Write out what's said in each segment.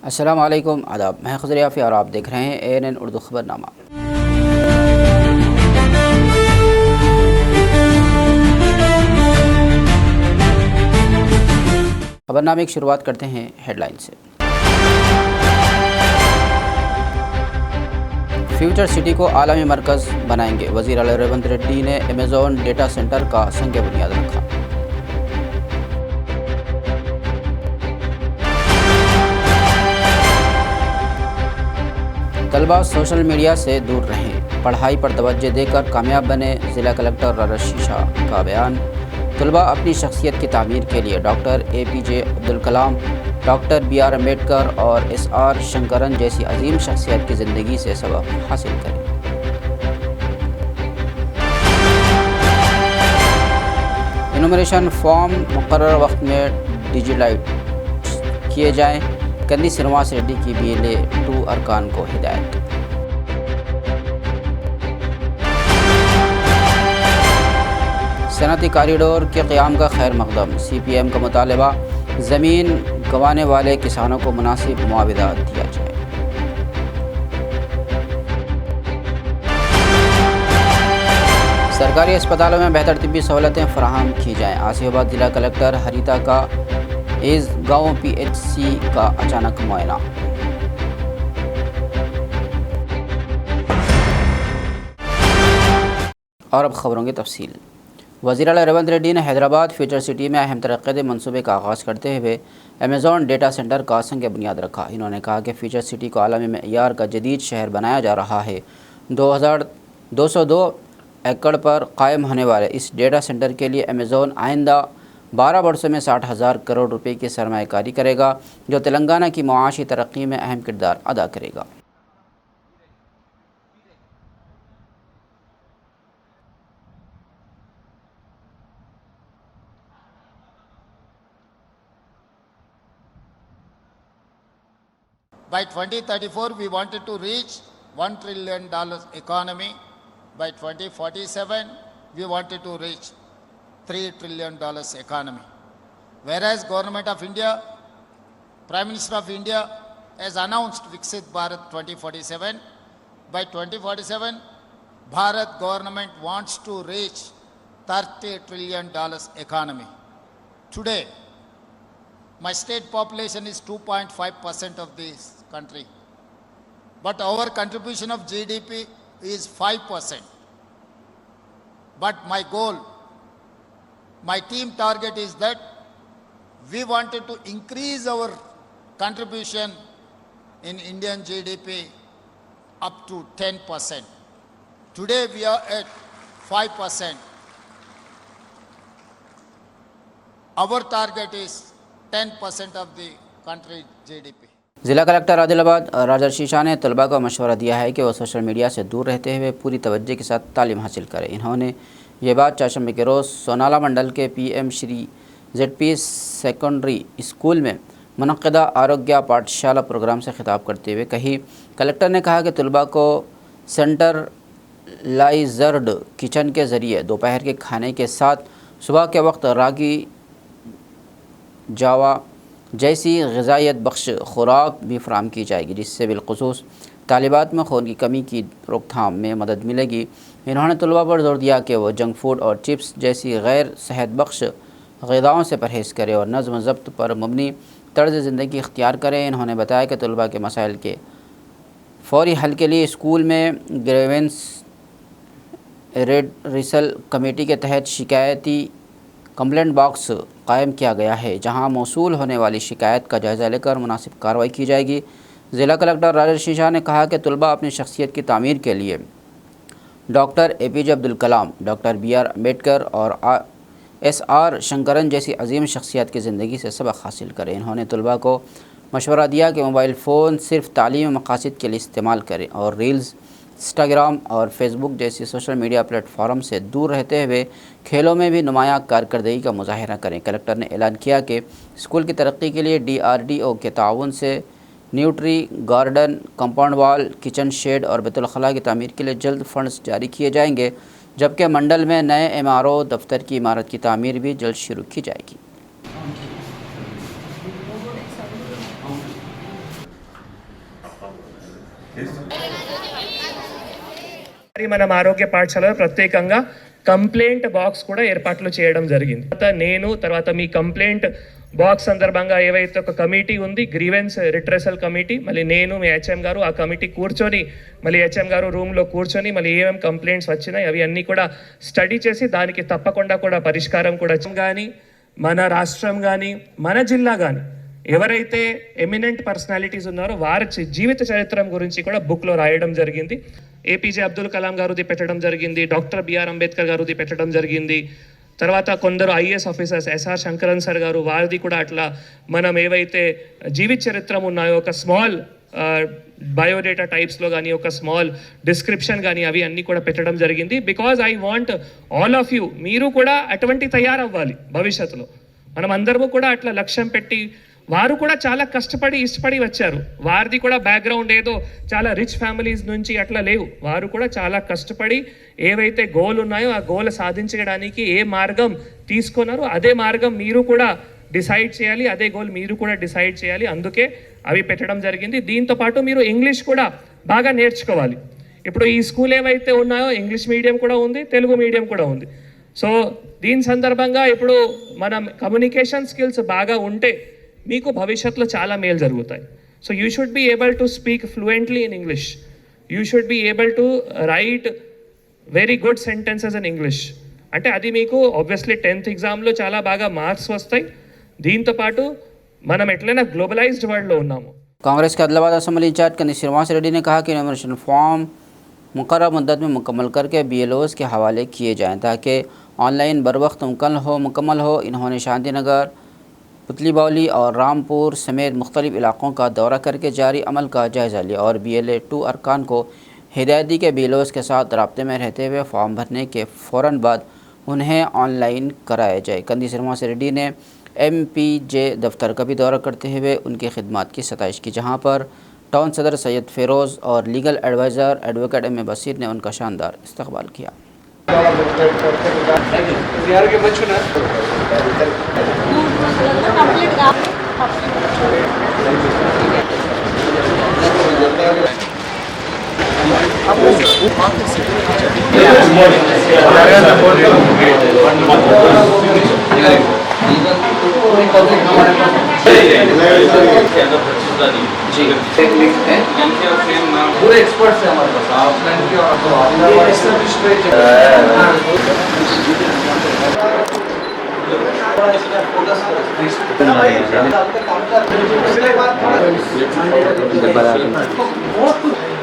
अस्सलाम वालेकुम, आदाब। मैं खज़र याफ़ी और आप देख रहे हैं ANN उर्दू खबरनामा। खबरनामे की शुरुआत करते हैं हेडलाइन से। फ्यूचर सिटी को आलमी मरकज़ बनाएंगे, वज़ीर आला रेवंत रेड्डी ने अमेज़ॉन डेटा सेंटर का संग बुनियाद रखा। तलबा सोशल मीडिया से दूर रहें, पढ़ाई पर तवज्जो देकर कामयाब बने, ज़िला कलेक्टर राजा शीशा का बयान। तलबा अपनी शख्सियत की तामीर के लिए doctor APJ Abdul Kalam, doctor BR Ambedkar और SR शंकरन जैसी अजीम शख्सियत की ज़िंदगी से सबक हासिल करें। इनुमरेशन फॉर्म मुकर्रर वक्त में डिजिटाइज किए जाएँ, कंदी श्रीनिवास रेड्डी की BLA 2 अरकान को हिदायत। सनती कॉरिडोर के क़याम का खैर मकदम, CPM का मुतालबा, ज़मीन गंवाने वाले किसानों को मुनासिब मुआवजा दिया जाए। सरकारी अस्पतालों में बेहतर तिब्बी सहूलतें फराहम की जाएँ। आसिफाबाद जिला कलेक्टर हरीता का इस गाँव PHC का अचानक मुआयना। और अब खबरों की तफसील। वज़ीर आला रेवंत रेड्डी ने हैदराबाद फ्यूचर सिटी में अहम तरक्याती मनसूबे का आगाज़ करते हुए अमेज़ॉन डेटा सेंटर का संग बुनियाद रखा। इन्होंने कहा कि फ्यूचर सिटी को आलमी मेयार का जदीद शहर बनाया जा रहा है। 2202 एकड़ पर कायम होने वाले इस डेटा सेंटर के लिए अमेज़ॉन आइंदा 12 वर्षों में 60,000 करोड़ रुपए की सरमायाकारी करेगा, जो तेलंगाना की मुआशी तरक्की में अहम किरदार अदा करेगा। By 2034, we wanted to reach $1 trillion economy. By 2047, we wanted to reach $3 trillion economy. Whereas Government of India, Prime Minister of India has announced Viksit Bharat 2047. By 2047, Bharat government wants to reach $30 trillion economy. Today, my state population is 2.5% of this country, but our contribution of GDP is 5%. But my goal, my team target is that we wanted to increase our contribution in Indian GDP up to 10%. Today we are at 5%. Our target is 10% of the country GDP. ज़िला collector Adilabad राजा शीशा ने तलबा को मशवरा दिया है कि वह सोशल मीडिया से दूर रहते हुए पूरी तवज्जो के साथ तालीम हासिल करें। इन्होंने ये बात चाशंबे के रोज़ सोनाला मंडल के PM Shri ZP secondary school में मुनक़्क़दा आरोग्य पाठशाला प्रोग्राम से खिताब करते हुए कही। कलेक्टर ने कहा कि तलबा को सेंट्रलाइज्ड किचन के ज़रिए दोपहर के खाने के साथ सुबह के वक्त रागी जावा जैसी ग़िज़ाइयत बख्श खुराक भी फराहम की जाएगी, जिससे बिलख़ुसूस तालिबात में खून की कमी की रोकथाम में मदद मिलेगी। इन्होंने तलबा पर जोर दिया कि वह जंक फूड और चिप्स जैसी गैर सेहत बख्श ग़िज़ाओं से परहेज़ करें और नज़्म ज़ब्त पर मबनी तर्ज़ ज़िंदगी इख्तियार करें। इन्होंने बताया कि तलबा के मसाइल के फ़ौरी हल के लिए स्कूल में ग्रीवेंस रेडरेसल कमेटी के तहत शिकायती कंप्लेंट बॉक्स कायम किया गया है, जहां मौसूल होने वाली शिकायत का जायज़ा लेकर मुनासिब कार्रवाई की जाएगी। ज़िला कलेक्टर राजा शीशा ने कहा कि तलबा अपनी शख्सियत की तामीर के लिए doctor APJ Abdul Kalam, doctor BR Ambedkar और SR शंकरन जैसी अजीम शख्सियत की ज़िंदगी से सबक हासिल करें। इन्होंने तलबा को मशवरा दिया कि मोबाइल फ़ोन सिर्फ तालीमी मकासद के लिए इस्तेमाल करें और रील्स, इंस्टाग्राम और फेसबुक जैसी सोशल मीडिया प्लेटफॉर्म से दूर रहते हुए खेलों में भी नुमायाँ कारकर्दगी का मुजाहरा करें। कलेक्टर ने ऐलान किया कि स्कूल की तरक्की के लिए DRDO के ताउन से न्यूट्री गार्डन, कंपाउंड वाल, किचन शेड और बैतुल खला की तामीर के लिए जल्द फंड्स जारी किए जाएंगे, जबकि मंडल में नए MRO दफ्तर की इमारत की तामीर भी जल्द शुरू की जाएगी। మనం ఆరోగ్య పాఠశాలలో ప్రత్యేకంగా కంప్లైంట్ బాక్స్ కూడా ఏర్పాట్లు చేయడం జరిగింది. తర్వాత మీ కంప్లైంట్ బాక్స్ సందర్భంగా ఏవైతే ఒక కమిటీ ఉంది, గ్రీవెన్స్ రిట్రెసల్ కమిటీ, మళ్ళీ నేను మీ హెచ్ఎం గారు ఆ కమిటీ కూర్చొని, మళ్ళీ హెచ్ఎం గారు రూమ్లో కూర్చొని మళ్ళీ ఏమేమి కంప్లైంట్స్ వచ్చినాయి అవి అన్నీ కూడా స్టడీ చేసి దానికి తప్పకుండా కూడా పరిష్కారం కూడా కానీ మన రాష్ట్రం కానీ మన జిల్లా కానీ ఎవరైతే ఎమినెంట్ పర్సనాలిటీస్ ఉన్నారో వారి జీవిత చరిత్రం గురించి కూడా బుక్లో రాయడం జరిగింది. ఏపీజే అబ్దుల్ కలాం గారుది పెట్టడం జరిగింది, డాక్టర్ బిఆర్ అంబేద్కర్ గారుది పెట్టడం జరిగింది. తర్వాత కొందరు IAS officers SR Sankaran sir గారు వారిది కూడా అట్లా మనం ఏవైతే జీవిత చరిత్రం ఉన్నాయో ఒక స్మాల్ బయోడేటా టైప్స్లో కానీ ఒక స్మాల్ డిస్క్రిప్షన్ కానీ అవి అన్నీ కూడా పెట్టడం జరిగింది. Because I want all of you, మీరు కూడా అటువంటి తయారవ్వాలి భవిష్యత్తులో. మనం అందరము కూడా అట్లా లక్ష్యం పెట్టి, వారు కూడా చాలా కష్టపడి ఇష్టపడి వచ్చారు, వారిది కూడా బ్యాక్గ్రౌండ్ ఏదో చాలా రిచ్ ఫ్యామిలీస్ నుంచి అట్లా లేవు, వారు కూడా చాలా కష్టపడి ఏవైతే గోల్ ఉన్నాయో ఆ గోల్ సాధించడానికి ఏ మార్గం తీసుకున్నారో అదే మార్గం మీరు కూడా డిసైడ్ చేయాలి, అదే గోల్ మీరు కూడా డిసైడ్ చేయాలి. అందుకే అవి పెట్టడం జరిగింది. దీంతోపాటు మీరు ఇంగ్లీష్ కూడా బాగా నేర్చుకోవాలి. ఇప్పుడు ఈ స్కూల్ ఏవైతే ఉన్నాయో ఇంగ్లీష్ మీడియం కూడా ఉంది, తెలుగు మీడియం కూడా ఉంది. సో దీని సందర్భంగా ఇప్పుడు మనం కమ్యూనికేషన్ స్కిల్స్ బాగా ఉంటే మీకు భవిష్యత్తులో చాలా మేలు జరుగుతాయి. So you should be able to speak fluently in English, you should be able to right very good sentences in English. అంటే అది మీకు ఆబ్వియస్లీ 10th ఎగ్జామ్లో చాలా బాగా మార్క్స్ వస్తాయి. దీంతోపాటు మనం ఎట్లయినా గ్లోబలైజ్డ్ వరల్డ్లో ఉన్నాము. कांग्रेस के अदलाबाद असम्बली इंचार्ज कनी श्रीनिवास रेड्डी ने कहा कि नॉमिनेशन फॉर्म मुकर्रर मुद्दत में मुकम्मल करके BLOs के हवाले किए जाएँ ताकि ऑनलाइन बर वक्त मुकम्मल हो. इन्होंने शांति नगर, पुतली बावली और रामपुर समेत मुख्तलिफ इलाक़ों का दौरा करके जारी अमल का जायज़ा लिया और BLA-2 अरकान को हिदायत दी के BLOs के साथ रब्ते में रहते हुए फॉर्म भरने के फ़ौरन बाद उन्हें ऑनलाइन कराया जाए. कंदी श्रीनिवास रेड्डी ने MPJ दफ्तर का भी दौरा करते हुए उनकी खिदमत की सताइश की, जहाँ पर टाउन सदर सैयद फ़िरोज़ और legal adviser advocate M.A. Bashir ने उनका शानदार इस्तकबाल किया. पूरे एक्सपर्ट्स हैं हमारे पास, ऑफलाइन के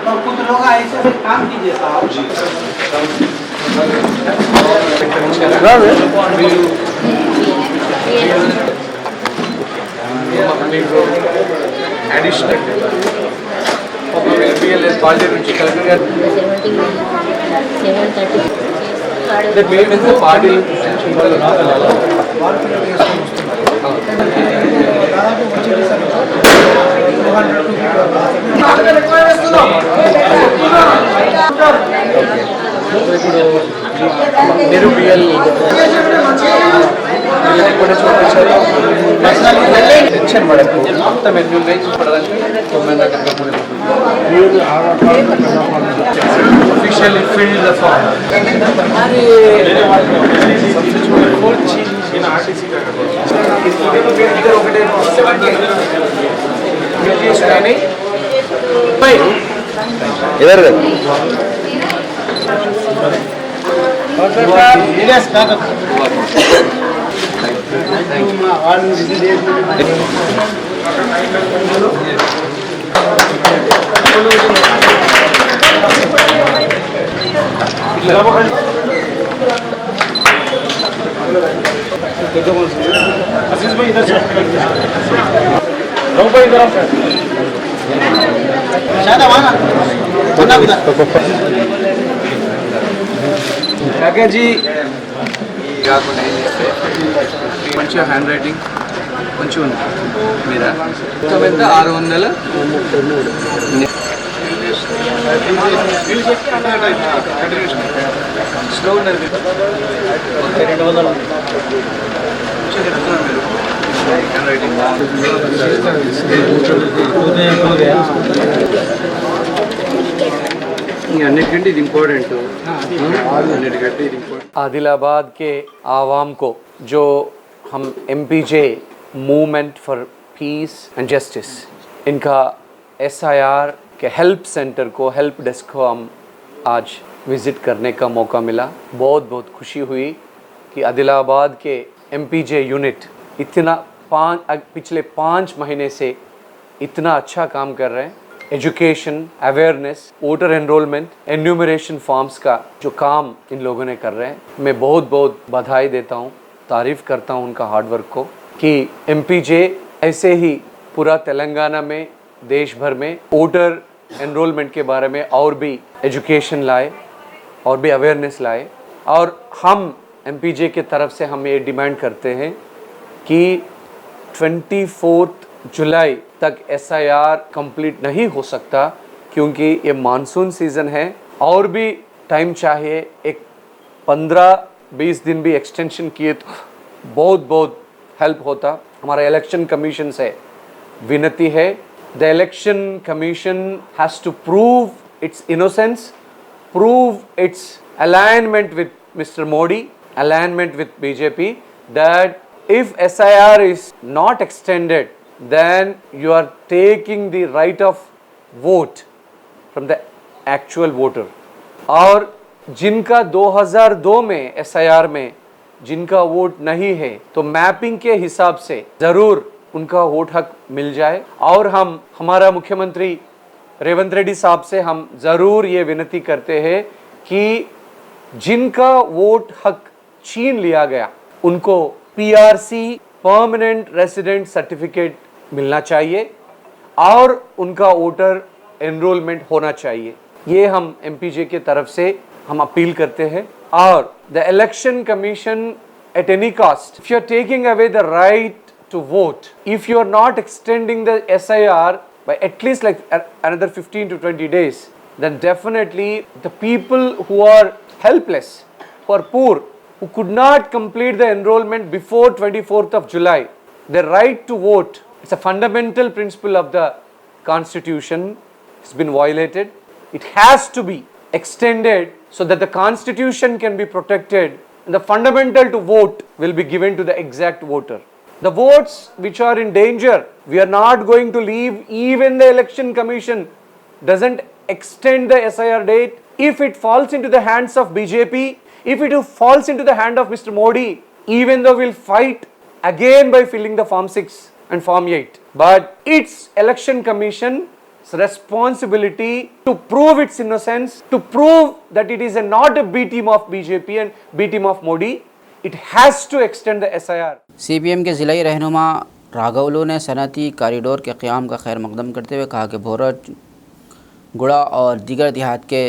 और कुछ लोग ऐसे काम कीजिए साहब. additional BLS party నుంచి కలెక్టర్ గారు అంటే మేము ఎంత పార్టీ వాళ్ళు రాగలరా ఇప్పుడు మీరు BL టెన్షన్ పడకు మొత్తం ఎన్ని ఉన్నాయి చూపడానికి officially filled the form. इधर आशीष भाई इधर रहो भाई इधर काका जी మంచిగా హ్యాండ్ రైటింగ్ మంచిగా ఉంది మీద ఎంత 600 స్లో ఉన్నారు మీరు 200 మంచిగా చెప్తున్నారు మీరు హ్యాండ్ రైటింగ్ అన్నిటికంటే ఇది ఇంపార్టెంట్ అన్నిటికంటే ఇది ఇంపార్టెంట్ आदिलाबाद के आवाम को जो हम MPJ movement for piece and justice इनका SIR के हेल्प सेंटर को हेल्प डेस्क को हम आज विज़िट करने का मौका मिला। बहुत बहुत खुशी हुई कि आदिलाबाद के MPJ यूनिट इतना पिछले 5 महीने से इतना अच्छा काम कर रहे हैं। Education, awareness, voter enrolment, enumeration forms का जो काम इन लोगों ने कर रहे हैं, मैं बहुत बहुत बधाई देता हूँ, तारीफ़ करता हूँ उनका हार्ड वर्क को कि MPJ ऐसे ही पूरा तेलंगाना में, देश भर में वोटर एनरोलमेंट के बारे में और भी एजुकेशन लाए और भी अवेयरनेस लाए। और हम MPJ के तरफ से हम ये डिमांड करते हैं कि 24 जुलाई तक SIR कंप्लीट नहीं हो सकता क्योंकि ये मानसून सीज़न है और भी टाइम चाहिए। एक 15-20 दिन भी एक्सटेंशन किए तो बहुत बहुत हेल्प होता। हमारा इलेक्शन कमीशन से विनती है, the election commission has to prove its innocence, prove its alignment with mister Modi, alignment with BJP, that if SIR is not extended, then you are taking the right of vote from the actual voter. और जिनका 2002 में SIR में जिनका vote नहीं है तो mapping के हिसाब से ज़रूर उनका वोट हक मिल जाए। और हम हमारा मुख्यमंत्री रेवंत रेड्डी साहब से हम ज़रूर ये विनती करते हैं कि जिनका वोट हक छीन लिया गया उनको PRC परमानेंट रेसिडेंट सर्टिफिकेट मिलना चाहिए और उनका वोटर एनरोलमेंट होना चाहिए। ये हम MPJ के तरफ से हम अपील करते हैं। और the election commission at any cost, if you are taking away the right to vote, if you are not extending the SIR by at least like another 15 to 20 days, then definitely the people who are helpless, who are poor, who could not complete the enrollment before 24th of July, their right to vote, it's a fundamental principle of the constitution, has been violated. It has to be extended so that the constitution can be protected and the fundamental to vote will be given to the exact voter. The votes which are in danger, we are not going to leave even the election commission doesn't extend the SIR date. If it falls into the hands of BJP, if it falls into the hand of Mr. Modi, even though we'll fight again by filling the Form 6 and Form 8. But it's election commission's responsibility to prove its innocence, to prove that it is not a B team of BJP and B team of Modi. It has to extend the SIR. CPM के ज़िलाई रहनुमा राघवलू ने सनती corridor के क़याम का खैर मकदम करते हुए कहा कि भोरज, गुड़ा और दीगर देहात के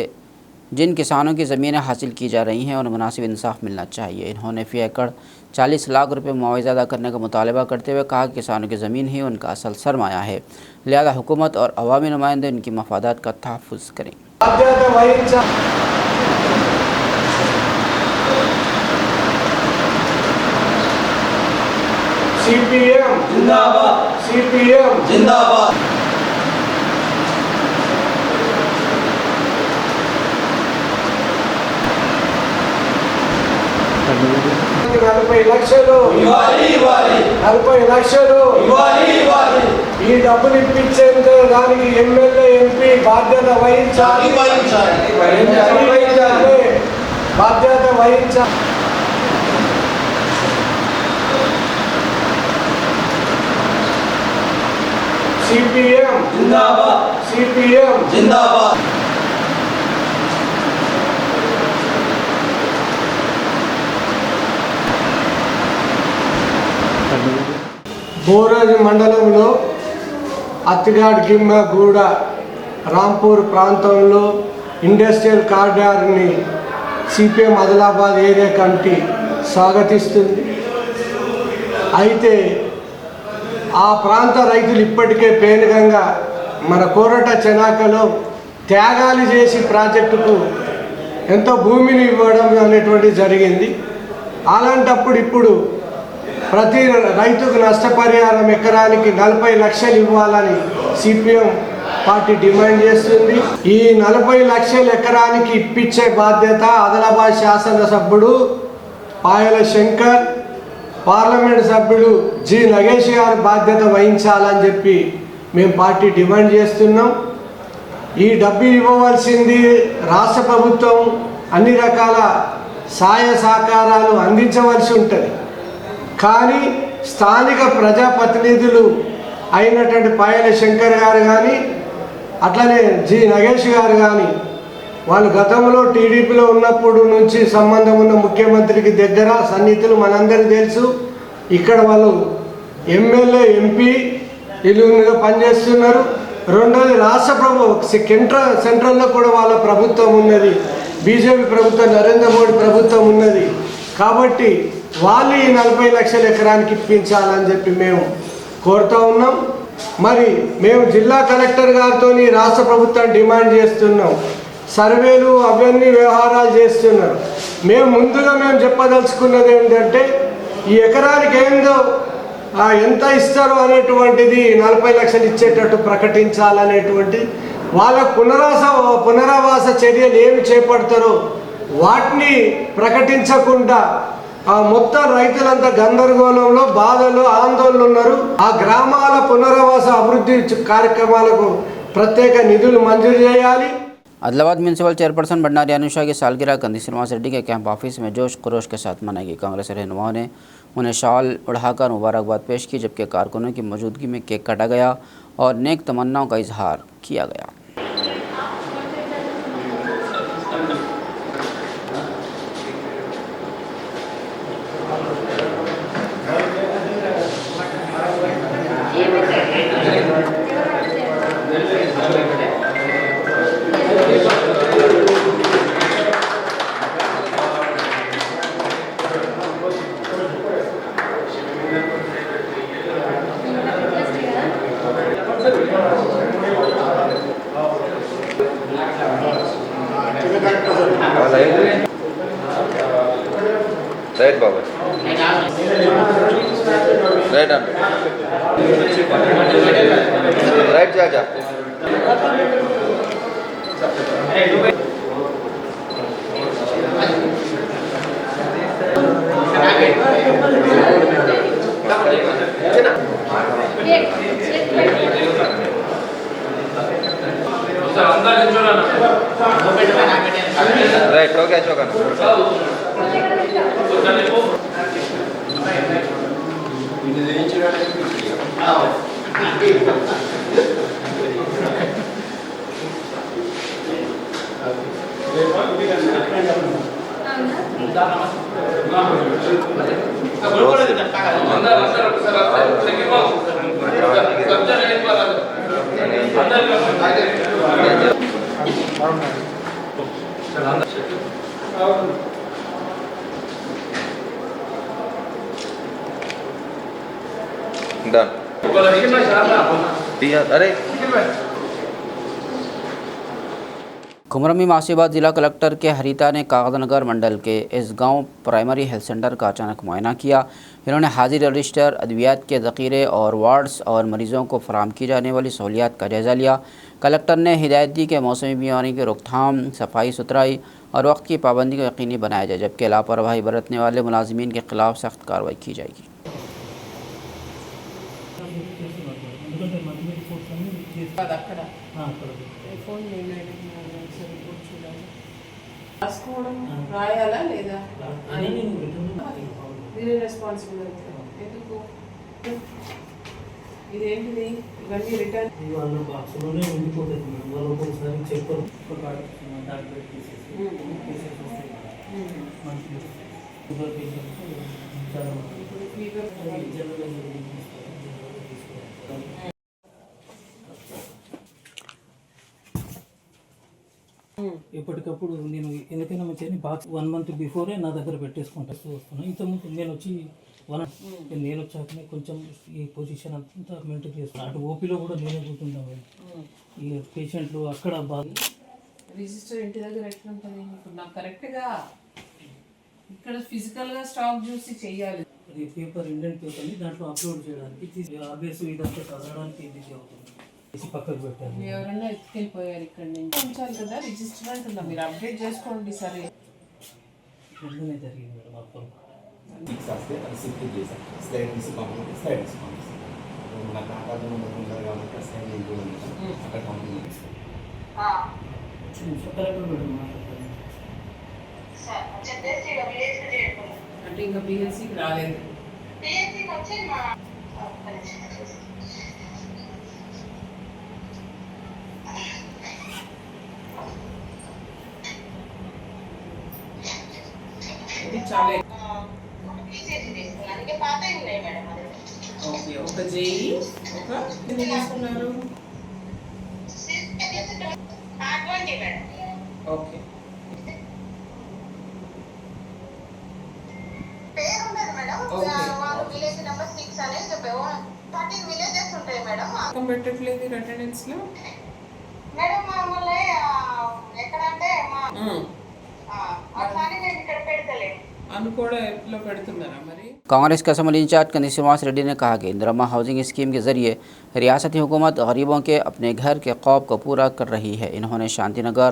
जिन किसानों की ज़मीनें हासिल की जा रही हैं उन्हें मुनासिब इंसाफ मिलना चाहिए। इन्होंने फ़ी एकड़ 40 लाख रुपए मुआवजा अदा करने का मुतालबा करते हुए कहा कि किसानों की ज़मीन ही उनका असल सरमाया है, लिहाजा हुकूमत और अवामी नुमाइंदे इनकी मफादात का तहफ़्फ़ुज़ करें। CPM जिंदाबाद, CPM जिंदाबाद। 40 లక్షలు ఇవ్వాలి, 40 లక్షలు ఇవ్వాలి। ఈ డబ్బులు ఇప్పించేంత దానికి ఎమ్మెల్యే ఎంపీ బాధ్యత వహించాలి, బాధ్యత వహించాలి। CPM जिंदाबाद, CPM जिंदाबाद। బోరజ్ మండలంలో అత్తిగాడ్ గిమ్మ గూడ రాంపూర్ ప్రాంతంలో ఇండస్ట్రియల్ కారిడార్ని సిపిఎం ఆదిలాబాద్ ఏరియా కమిటీ స్వాగతిస్తుంది। అయితే ఆ ప్రాంత రైతులు ఇప్పటికే పేనుగంగా మన కోరట చెనాకలో త్యాగాలు చేసి ప్రాజెక్టుకు ఎంతో భూమిని ఇవ్వడం అనేటువంటి జరిగింది। అలాంటప్పుడు ఇప్పుడు ప్రతి రైతుకు నష్టపరిహారం ఎకరానికి 40 లక్షలు ఇవ్వాలని సిపిఎం పార్టీ డిమాండ్ చేస్తుంది. ఈ 40 లక్షల ఎకరానికి ఇప్పించే బాధ్యత ఆదిలాబాద్ శాసనసభ్యుడు పాయల శంకర్, పార్లమెంట్ సభ్యుడు జి నగేష్ గారు బాధ్యత వహించాలని చెప్పి మేము పార్టీ డిమాండ్ చేస్తున్నాం. ఈ డబ్బు ఇవ్వవలసింది రాష్ట్ర ప్రభుత్వం అన్ని రకాల సహాయ సహకారాలు అందించవలసి ఉంటుంది. కానీ స్థానిక ప్రజాప్రతినిధులు అయినటువంటి పాయల శంకర్ గారు కానీ అట్లనే జి నగేష్ గారు కానీ వాళ్ళు గతంలో టీడీపీలో ఉన్నప్పుడు నుంచి సంబంధం ఉన్న ముఖ్యమంత్రికి దగ్గర సన్నిహితులు మనందరికీ తెలుసు. ఇక్కడ వాళ్ళు ఎమ్మెల్యే ఎంపీ ఇల్లుగా పనిచేస్తున్నారు. రెండోది రాష్ట్ర సెంట్రల్లో కూడా వాళ్ళ ప్రభుత్వం ఉన్నది, బీజేపీ ప్రభుత్వం, నరేంద్ర మోడీ ప్రభుత్వం ఉన్నది. కాబట్టి వాళ్ళు ఈ 40 లక్షల ఎకరానికి ఇప్పించాలని చెప్పి మేము కోరుతూ ఉన్నాం. మరి మేము జిల్లా కలెక్టర్ గారితో రాష్ట్ర ప్రభుత్వాన్ని డిమాండ్ చేస్తున్నాం. సర్వేలు అవన్నీ వ్యవహారాలు చేస్తున్నారు. ముందుగా మేము చెప్పదలుచుకున్నది ఏంటంటే ఈ ఎకరానికి ఏందో ఎంత ఇస్తారో అనేటువంటిది 40 లక్షలు ఇచ్చేటట్టు ప్రకటించాలనేటువంటి వాళ్ళ పునరావాస చర్యలు ఏమి చేపడతారో వాటిని ప్రకటించకుండా మొత్తం రైతులంతా గందరగోళంలో, బాధలు, ఆందోళనలు ఉన్నారు. ఆ గ్రామాల పునరావాస అభివృద్ధి కార్యక్రమాలకు ప్రత్యేక నిధులు మంజూరు చేయాలి. आदिलाबाद म्यूनसिपल चेयरपर्सन भंडारी अनुषा की सालगिरह कंदी श्रीनिवास रेड्डी के कैंप ऑफिस में जोश खरोश के साथ मनाई गई। कांग्रेस रहनुमाओं ने उन्हें शॉल उड़ाकर मुबारकबाद पेश की, जबकि कारकुनों की मौजूदगी में केक काटा गया और नेक तमन्नाओं का इजहार किया गया। రైట్ బాబు రైట్ అండి రైట్ జాజా రైట్ ఓకే అశోక్ అన్న डन अरे कुमरमी मासीबाद जिला कलेक्टर के हरिता ने कागजनगर मंडल के इस गांव प्राइमरी हेल्थ सेंटर का अचानक मुआयना किया। इन्होंने हाजिर रजिस्टर, अद्वियात के ज़ख़ीरे और वार्ड्स और मरीज़ों को फराहम की जाने वाली सहूलियात का जायज़ा लिया। कलेक्टर ने हिदायत दी कि मौसमी बीमारी की रोकथाम, सफाई सुथराई और वक्त की पाबंदी को यकीनी बनाया जाए, जबकि लापरवाही बरतने वाले मुलाजिमीन के खिलाफ सख्त कार्रवाई की जाएगी। రాయాలా లేదా రెస్పాన్సిబుల్ ఎందుకు ఇదేంటిది ఇవన్నీ రిటర్న్ వాళ్ళ బాక్స్లోనే ఉండిపోతుంది మేడం. వాళ్ళు ఒక్కొక్కసారి చెప్పరు ఒక దాంట్లో పెట్టేసేసి వస్తాయి మంత్లీ షుగర్ పేషెంట్స్ చాలా ఎప్పటికప్పుడు నేను ఎందుకైనా మంచిగా బాక్స్ 1 మంత్ బిఫోరే నా దగ్గర పెట్టేసుకుంటూ వస్తున్నాను. ఇంతకుముందు నేను వచ్చి నేను వచ్చాకనే కొంచెం ఈ పొజిషన్ అంతా మెయింటైన్ చేస్తున్నాను. అటు ఓపీలో కూడా నేనే కూర్చుంటాను. ఈ పేషెంట్లు అక్కడ బాగా రిజిస్టర్ ఇంటి దగ్గర ఎట్లా ఉంటుంది ఇప్పుడు నాకు కరెక్ట్గా ఇక్కడ ఫిజికల్గా స్టాక్ చూసి చెయ్యాలి. అది పేపర్ ఇండియన్ పేపర్ని దాంట్లో అప్లోడ్ చేయడానికి ఆబ్వియస్ ఇదంతా చదవడానికి ఈజీ అవుతుంది. తీసి పక్కకు పెట్టాను. ఎవరన్నా ఎత్తుకెళ్ళిపోయారు ఇక్కడ నుంచి ఉంచాలి కదా రిజిస్టర్ అంటున్నా మీరు అప్డేట్ చేసుకోండి సరే ముందునే జరిగింది మేడం ఆ పొరపాటు. వస్తే అది సింప్లీ చేశాం స్లైడ్ తీసి పంపించి స్లైడ్ తీసి పంపిస్తాం నా కాకాదు ఉంటారు కాబట్టి స్లైడ్ అక్కడ పంపించాం కరెక్ట్ మేడం మాట్లాడతాను. అంటే ఇంకా పిఎస్సికి రాలేదు. ఇది చాలా ఓకే ఒక జేఈ ఒక ఎన్ని తీసుకున్నారు ఓకే పెట్టట్లేదు అటెండెన్స్ లో कांग्रेस के असम्बली इंचार्ज कंदी श्रीनिवास रेड्डी ने कहा कि इंदिरा हाउसिंग स्कीम के जरिए रियासती हुकूमत गरीबों के अपने घर के ख्वाब को पूरा कर रही है। इन्होंने शांतिनगर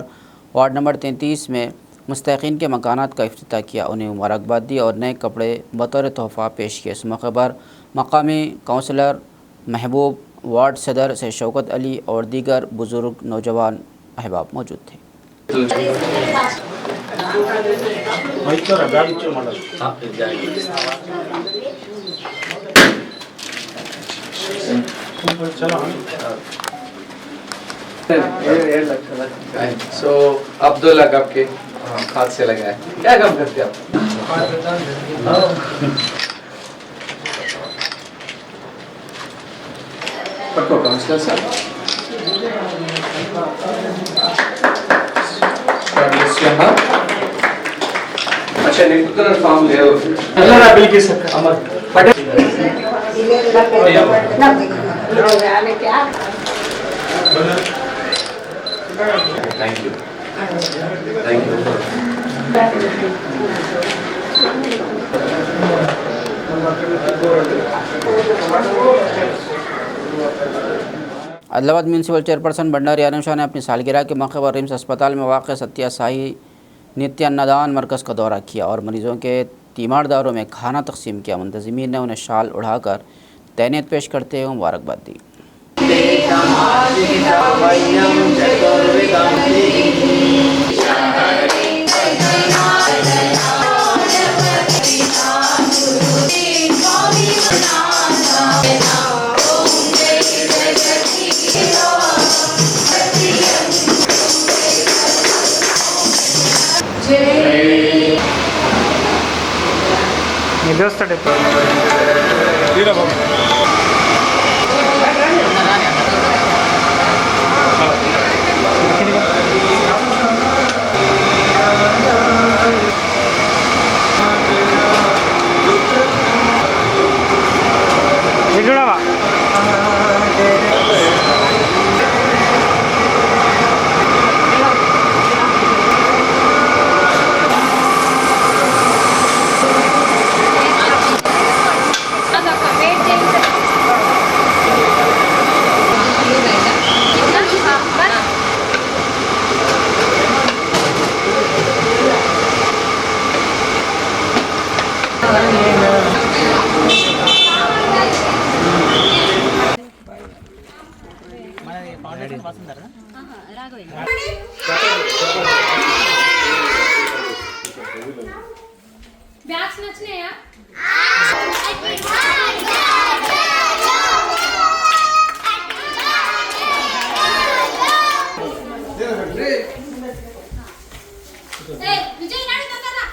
वार्ड नंबर 33 में मुस्तकीन के मकानात का इफ्तिताह किया, उन्हें मुबारकबाद दी और नए कपड़े बतौर तोहफ़ा पेश किए। इस मौके पर मकामी काउंसलर महबूब, वार्ड सदर से शौकत अली और दीगर बुज़ुर्ग नौजवान अहबाब मौजूद थे। So अब्दुल्ला कब के हाथ से लगा है, क्या काम करते आप? पक्को काउंसलर साहब अच्छा न्यूट्रल फॉर्म ले लो अल्लाह बिल की sir Amar Patel thank you Adilabad municipal chairperson Bhandari Alam Shah ने अपनी सालगिरह के मौके पर रिम्स अस्पताल में वाक़ सत्यासाई नित्यान्नदान मरकज़ का दौरा किया और मरीज़ों के तीमारदारों में खाना तकसीम किया। मुंतज़मीन ने उन्हें शाल उड़ाकर तैनीयत पेश करते हुए मुबारकबाद दी। బ్యాగ్స్ నచ్చినాయా? విజయ్ నాడి తొందరగా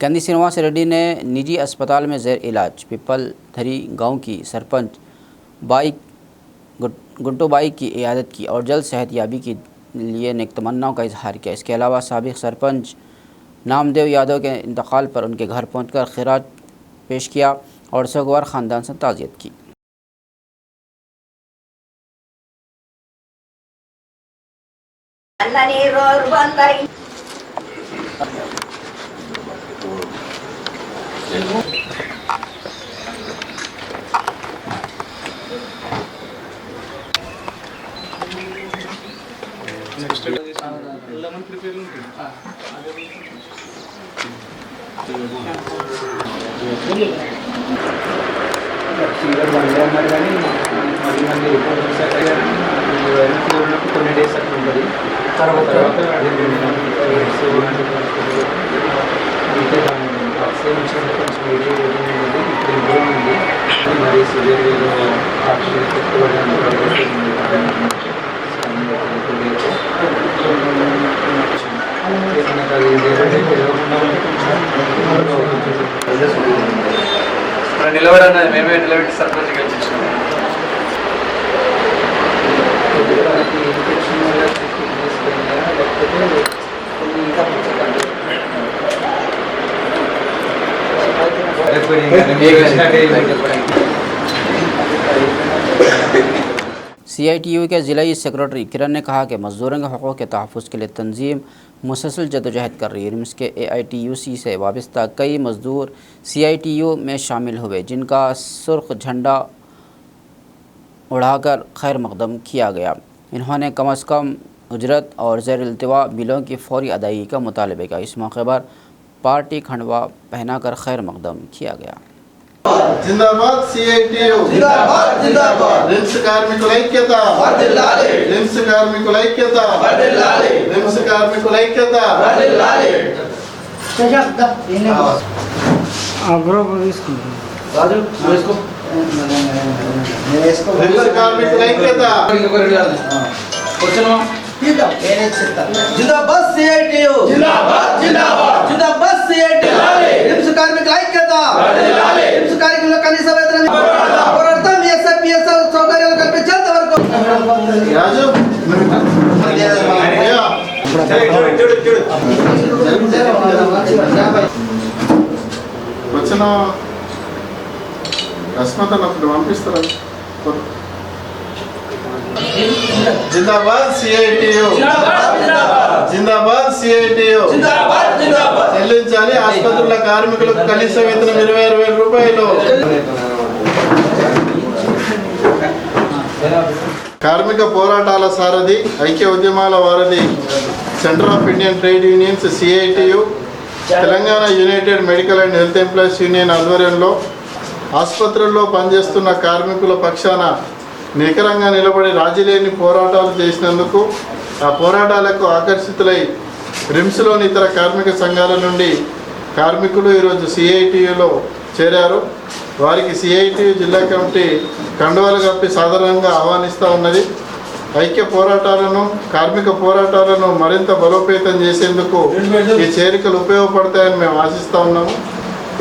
कंदी श्रीनिवास रेड्डी ने निजी अस्पताल में ज़ेर इलाज पिपलधरी गांव की सरपंच बाई गुड्डो बाई की इयादत की और जल्द सेहतयाबी के लिए नेक तमन्नाओं का इजहार किया। इसके अलावा साबिक सरपंच नामदेव यादव के इंतकाल पर उनके घर पहुंचकर खिराज पेश किया और सगवार ख़ानदान से ताज़ियत की। ఫీవర్ వన్డే అన్నారు కానీ మళ్ళీ మళ్ళీ రిపోర్ట్ వచ్చాక ఉన్నప్పుడు కొన్ని డేస్ అట్లా ఉంటుంది. తర్వాత మిగతా ఆక్సిజన్ ఇచ్చినప్పుడు కొంచెం వెయిట్ ఉంది, ఇప్పుడు ఇంప్రూవ్ ఉంది. మరి సివియర్ మనకు అది ఏదంటే తెలియకుండా నిలబడన్నా మేమే నిలబెట్టి సర్పంచ్ గెలిచించాము. ఇన్ఫెక్షన్ వల్ల తీసుకెళ్ళినా లేకపోతే కొన్ని ఇంకా CITU के ज़िलाई सेक्रेटरी किरण ने कहा कि मज़दूरों के हक़ों के तहफ़्फ़ुज़ के लिए तंजीम मुसलसल जदोजहद कर रही है। रिम्स के AITUC से वाबस्ता कई मज़दूर CITU में शामिल हुए, जिनका सुर्ख झंडा उड़ाकर खैर मकदम किया गया। इन्होंने कम अज़ कम उजरत और ज़ेर इल्तिवा बिलों की फ़ौरी अदायगी का मुतालबे किया। इस मौके पर पार्टी खंडवा पहनाकर खैर मकदम किया गया। जिंदाबाद CITU जिंदाबाद जिंदाबाद रिम्स కార్మికుల ఐక్యత వర్ధిల్లాలి रिम्स కార్మికుల ఐక్యత వర్ధిల్లాలి रिम्स కార్మికుల ఐక్యత వర్ధిల్లాలి అగ్రో తీసుకుంటాం రాజు వేసుకో रिम्स కార్మికుల ఐక్యత వచ్చేనా जिंदाबाद CITU जिंदाबाद जिंदाबाद जिंदाबाद CITU रिम्स కార్మికుల ఐక్యత रिम्स కార్మికుల కనీస వేతనం పోరాడతాం. SIPS సౌకర్యాలు కల్పించేంత వరకు రాజు వచ్చిన రస్మత అప్పుడు పంపిస్తారా? जिंदाबाद CITU जिंदाबाद CITU చెల్లించాలి ఆసుపత్రుల కార్మికులకు కనీస వేతనం 26,000 రూపాయలు. కార్మిక పోరాటాల సారథి, ఐక్య ఉద్యమాల వారధి centre of Indian trade unions CITU, Telangana United medical and health employees union ఆధ్వర్యంలో ఆసుపత్రుల్లో పనిచేస్తున్న కార్మికుల పక్షాన నికరంగా నిలబడి రాజీలేని పోరాటాలు చేసినందుకు, ఆ పోరాటాలకు ఆకర్షితులై రిమ్స్లోని ఇతర కార్మిక సంఘాల నుండి కార్మికులు ఈరోజు CITUలో చేరారు. వారికి CITU జిల్లా కమిటీ కండువాలు కప్పి సాధారణంగా ఆహ్వానిస్తూ ఉన్నది. ఐక్య పోరాటాలను, కార్మిక పోరాటాలను మరింత బలోపేతం చేసేందుకు ఈ చేరికలు ఉపయోగపడతాయని మేము ఆశిస్తూ ఉన్నాము.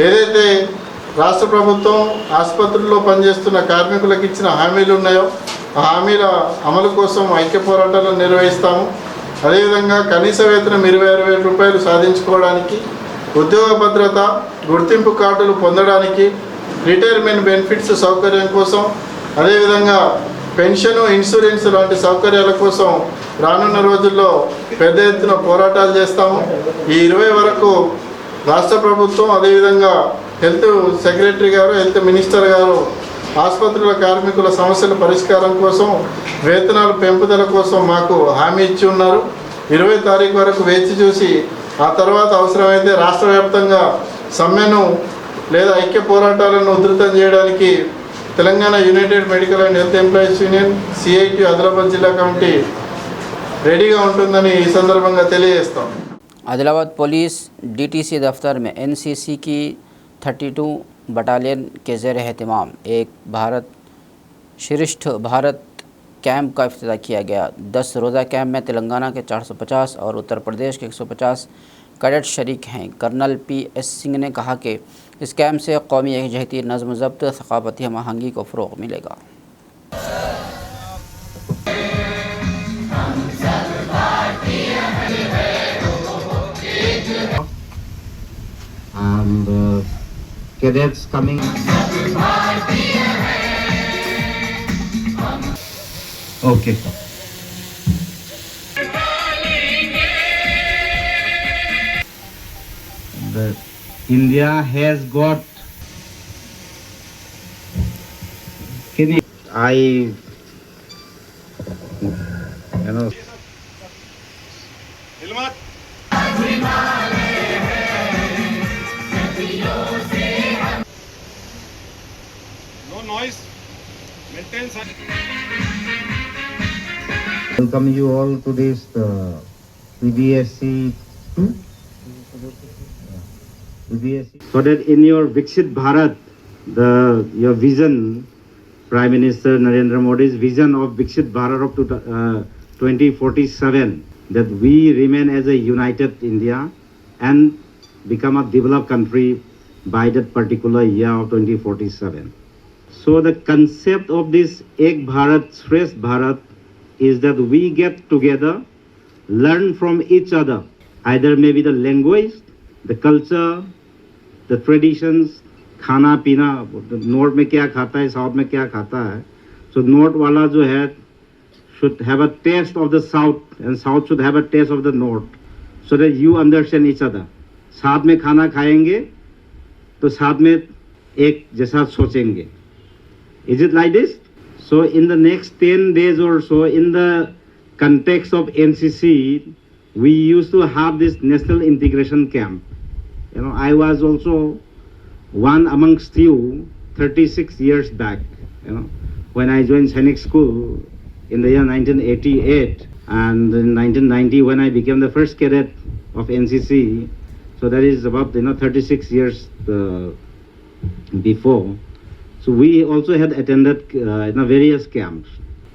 ఏదైతే రాష్ట్ర ప్రభుత్వం ఆసుపత్రుల్లో పనిచేస్తున్న కార్మికులకు ఇచ్చిన హామీలు ఉన్నాయో ఆ హామీల అమలు కోసం ఐక్య పోరాటాలను నిర్వహిస్తాము. అదేవిధంగా కనీస వేతనం 26,000 రూపాయలు సాధించుకోవడానికి, ఉద్యోగ భద్రత, గుర్తింపు కార్డులు పొందడానికి, రిటైర్మెంట్ బెనిఫిట్స్ సౌకర్యం కోసం, అదేవిధంగా పెన్షను, ఇన్సూరెన్స్ లాంటి సౌకర్యాల కోసం రానున్న రోజుల్లో పెద్ద ఎత్తున పోరాటాలు చేస్తాము. ఈ 20 వరకు రాష్ట్ర ప్రభుత్వం, అదేవిధంగా హెల్త్ సెక్రటరీ గారు, హెల్త్ మినిస్టర్ గారు ఆసుపత్రుల కార్మికుల సమస్యల పరిష్కారం కోసం, వేతనాల పెంపుదల కోసం మాకు హామీ ఇచ్చి ఉన్నారు. 20 తారీఖు వరకు వేచి చూసి ఆ తర్వాత అవసరమైతే రాష్ట్ర వ్యాప్తంగా సమ్మెను లేదా ఐక్య పోరాటాలను ఉధృతం చేయడానికి Telangana United medical and health employees union CITU Adilabad జిల్లా కమిటీ రెడీగా ఉంటుందని ఈ సందర్భంగా తెలియజేస్తాం. आदिलाबाद पुलिस DTC दफ्तर में NCC की 32 बटालियन के ज़ेर एहतमाम एक भारत श्रेष्ठ भारत कैंप का इफ्तिताह किया गया। 10 रोज़ा कैंप में तेलंगाना के 450 और उत्तर प्रदेश के 150 कैडेट शरीक हैं। कर्नल PS सिंह ने कहा कि इस कैंप से कौमी यकजहती, नज़्म ज़ब्त, सकाफ़ती हम आहंगी को फ़रोग़ मिलेगा। And cadets coming. Okay. The India has got. You know. Welcome you all to this CBSE. So that in your Viksit Bharat, your vision, Prime Minister Narendra Modi's vision of Viksit Bharat of 2047, that we remain as a united India and become a developed country by that particular year of 2047. So the concept of this Ek Bharat, Shresth Bharat is that we get together, learn from each other, either maybe the language, the culture, the traditions, खाना पीना, north में क्या खाता है, south में क्या खाता है. So नॉर्थ वाला जो है should have a taste of the south and south should have a taste of the north, so that you understand each other. साथ में खाना खाएंगे तो साथ में एक जैसा सोचेंगे. Is it like this? So in the next 10 days or so, in the context of NCC, we used to have this national integration camp. You know, I was also one amongst you 36 years back, you know, when I joined Sainik School in the year 1988, and in 1990 when I became the first cadet of NCC. So that is about 36 years before. So we also had attended various camps.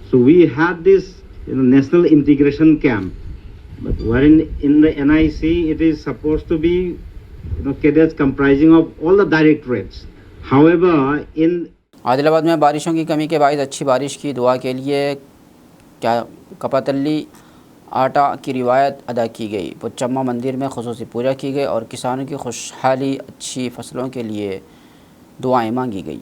So we had this national integration camp, but wherein in the NIC it is supposed to be cadets comprising of all the directorates. However, in Adilabad में बारिशों की कमी के बायस अच्छी बारिश की दुआ के लिए कपातल्ली आटा की रिवायत अदा की गई. पुचम्मा मंदिर में खुसूसी पूजा की गई और किसानों की खुशहाली, अच्छी फसलों के लिए दुआएं मांगी गई.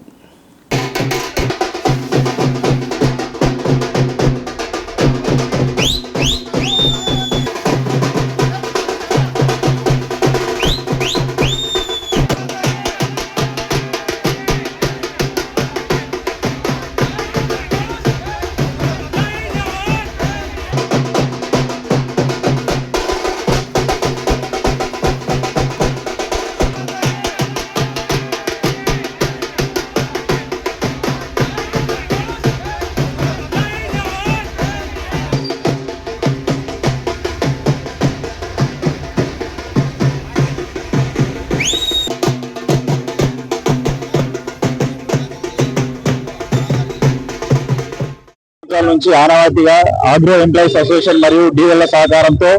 నుంచి ఆనవాయితీగా ఆగ్రో ఎంప్లాయీస్ అసోసియేషన్ మరియు డీఎల్ సహకారంతో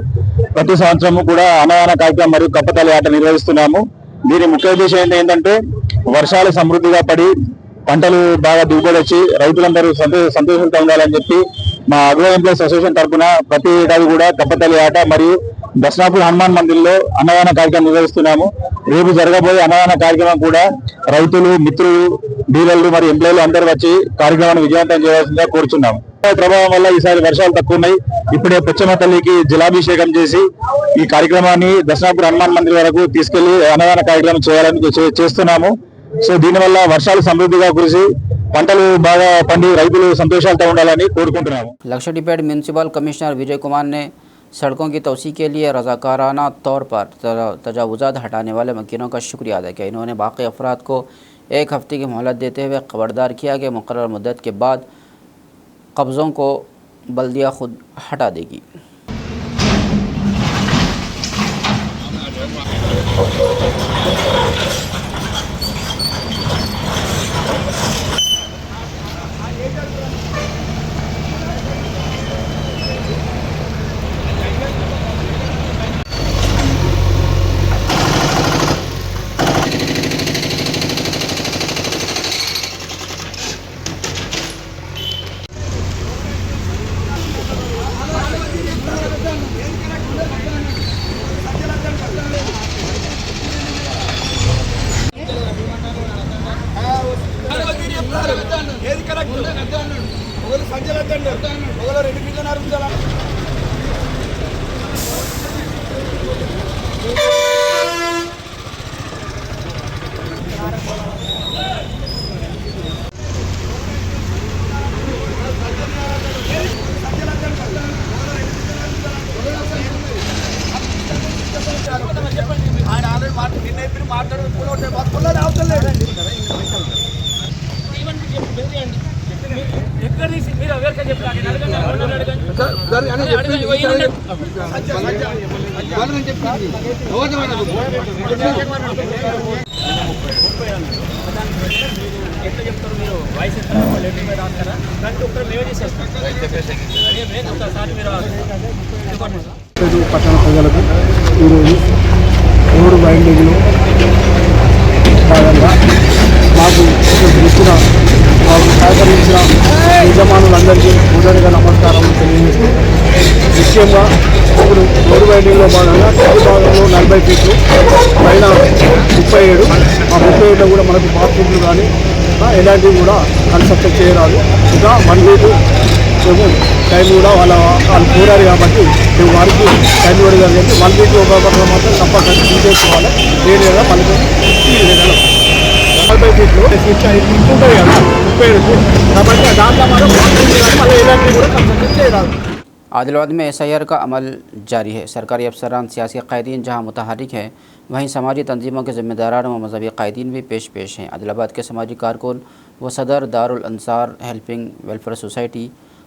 ప్రతి సంవత్సరం కూడా అన్నదాన కార్యక్రమం మరియు కప్పతల్లి ఆట నిర్వహిస్తున్నాము. దీని ముఖ్య ఉద్దేశం ఏంటంటే వర్షాలు సమృద్ధిగా పడి పంటలు బాగా దిగుబడి వచ్చి రైతులందరూ సంతోషంగా ఉండాలని చెప్పి మా ఆగ్రో ఎంప్లాయీస్ అసోసియేషన్ తరఫున ప్రతి ఏడాది కూడా కప్పతల్లి ఆట మరియు దర్శనాపూర్ హనుమాన్ మందిర్లో అన్నదాన కార్యక్రమం నిర్వహిస్తున్నాము. రేపు జరగబోయే అన్నదాన కార్యక్రమం కూడా రైతులు, మిత్రులు, డీలర్లు మరియు ఎంప్లాయీలు అందరూ వచ్చి కార్యక్రమాన్ని విజయవంతం చేయాల్సిందిగా కోరుచున్నాము. ప్రభావం వల్ల ఈసారి వర్షాలు తక్కువ ఉన్నాయి. ఇప్పుడే పుచ్చమ్మ తల్లికి జలాభిషేకం చేసి ఈ కార్యక్రమాన్ని దర్శనాపూర్ హనుమాన్ మందిర్ వరకు తీసుకెళ్లి అన్నదాన కార్యక్రమం చేయాలని చేస్తున్నాము. సో దీనివల్ల వర్షాలు సమృద్ధిగా కురిసి పంటలు బాగా పండి రైతులు సంతోషాలతో ఉండాలని కోరుకుంటున్నాము. लक्षद्वीप म्यूनसिपल कमिश्नर विजय कुमार ने सड़कों की तोसी के लिए रज़ाकाराना तौर पर तजावुज़ात हटाने वाले मकीनों का शुक्रिया अदा किया. इन्होंने बाकी अफराद को एक हफ्ते की मोहलत देते हुए खबरदार किया कि मुकर्रर मुद्दत के बाद कब्ज़ों को बल्दिया खुद हटा देगी. మాట్లాడు పట్టణ ప్రజలకు ఈరోజు రోడ్డు బైండింగ్లో భాగంగా మాకు ఇచ్చిన మాకు సహకరించిన యజమానులందరికీ హృదయంగా నమస్కారం తెలియజేస్తూ ముఖ్యంగా ఇప్పుడు రోడ్డు బైండింగ్లో భాగంగా ప్రతి భాగంలో 40 ఫీట్లు పైన 37 ఆ 37లో కూడా మనకు బాత్రూమ్లు కానీ ఎలాంటివి కూడా కన్స్ట్రక్షన్ చేయరాదు. ఇంకా 1 వీక్ మేము టైం కూడా వాళ్ళు కోరారు కాబట్టి మేము వారికి టైం ఇవ్వడం జరిగింది. 1 వీక్ ఒక మాత్రం తప్పకుండా తీసేసుకోవాలి. ఏరియాగా మనకు 40 ఫీట్లు ఉంటుంది కదా 37 కాబట్టి దాంట్లో మనం మళ్ళీ ఎలాంటివి కూడా కన్స్ట్రక్షన్ చేయరాదు. आदिलाबाद में SIR का अमल जारी है। सरकारी अफसरान, सियासी कायदीन जहां मुतहरिक हैं, वहीं समाजी तंजीमों के ज़िम्मेदारान व मजहबी कायदीन भी पेश हैं। आदिलाबाद के समाजी कारकुन व सदर Darul Ansar helping welfare society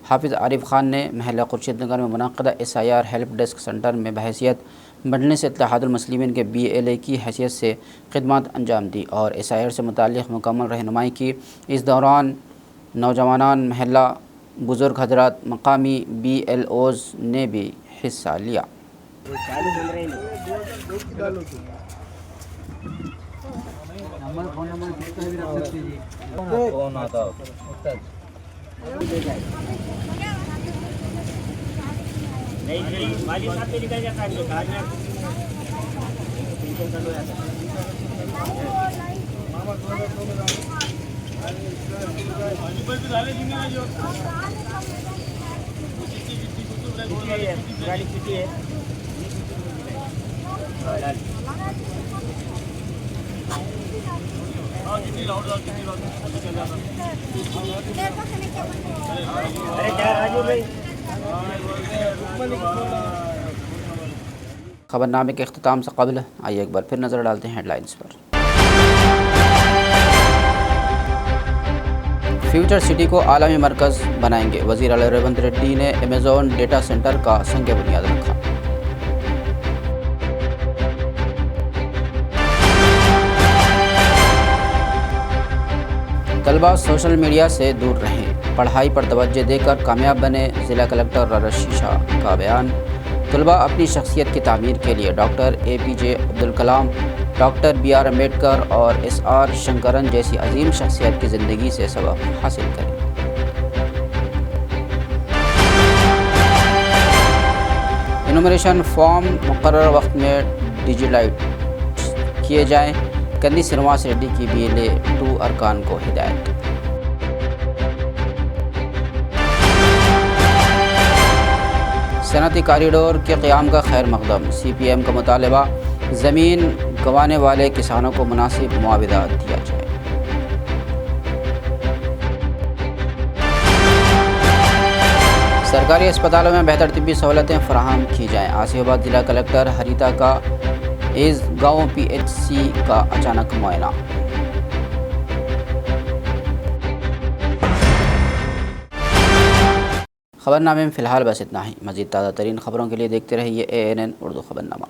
हाफिज़ आरिफ खान ने महल्ला खुर्शीद नगर में मुनक़दा SIR हेल्प डेस्क सेंटर में बहैसियत बढ़ने से इत्तेहादुल मुस्लिमीन के BLA की हैसियत से खिदमत अंजाम दी और SIR से मुताल्लिक़ मुकम्मल रहनुमाई की। इस दौरान नौजवानान, महल्ला बुज़ुर्ग हजरात, मकामी BLOs ने भी हिस्सा लिया। खबरनामे के अख्ताम से कबल आइए एक बार फिर नज़र डालते हैं हेडलाइंस पर। फ्यूचर सिटी को आलमी मरकज़ बनाएंगे, वज़ीर आला रेवंत रेड्डी ने अमेज़ॉन डेटा सेंटर का संग बुनियाद रखा। तलबा सोशल मीडिया से दूर रहें, पढ़ाई पर तवज्जो देकर कामयाब बने, ज़िला कलेक्टर राजा शीशा का बयान। तलबा अपनी शख्सियत की तामीर के लिए doctor APJ Abdul Kalam, doctor BR Ambedkar और SR शंकरन जैसी अजीम शख्सियत की ज़िंदगी से सबक हासिल करें। इनुमरेशन फॉर्म मुकर्रर वक्त में डिजिटलाइज किए जाएँ, कंदी श्रीनिवास रेड्डी की BLA 2 अरकान को हिदायत। सनती कॉरिडोर के क़याम का खैर मकदम, CPM का मुतालबा, ज़मीन गंवाने वाले किसानों को मुनासिब मुआवजा दिया जाए। सरकारी अस्पतालों में बेहतर तिब्बी सहूलतें फराहम की जाएँ। आसिफाबाद जिला कलेक्टर हरीता का इस गाँव PHC का अचानक मुआयना। खबरनामे में फ़िलहाल बस इतना ही। मज़ीद ताज़ा तरीन खबरों के लिए देखते रहिए ANN उर्दू खबरनामा।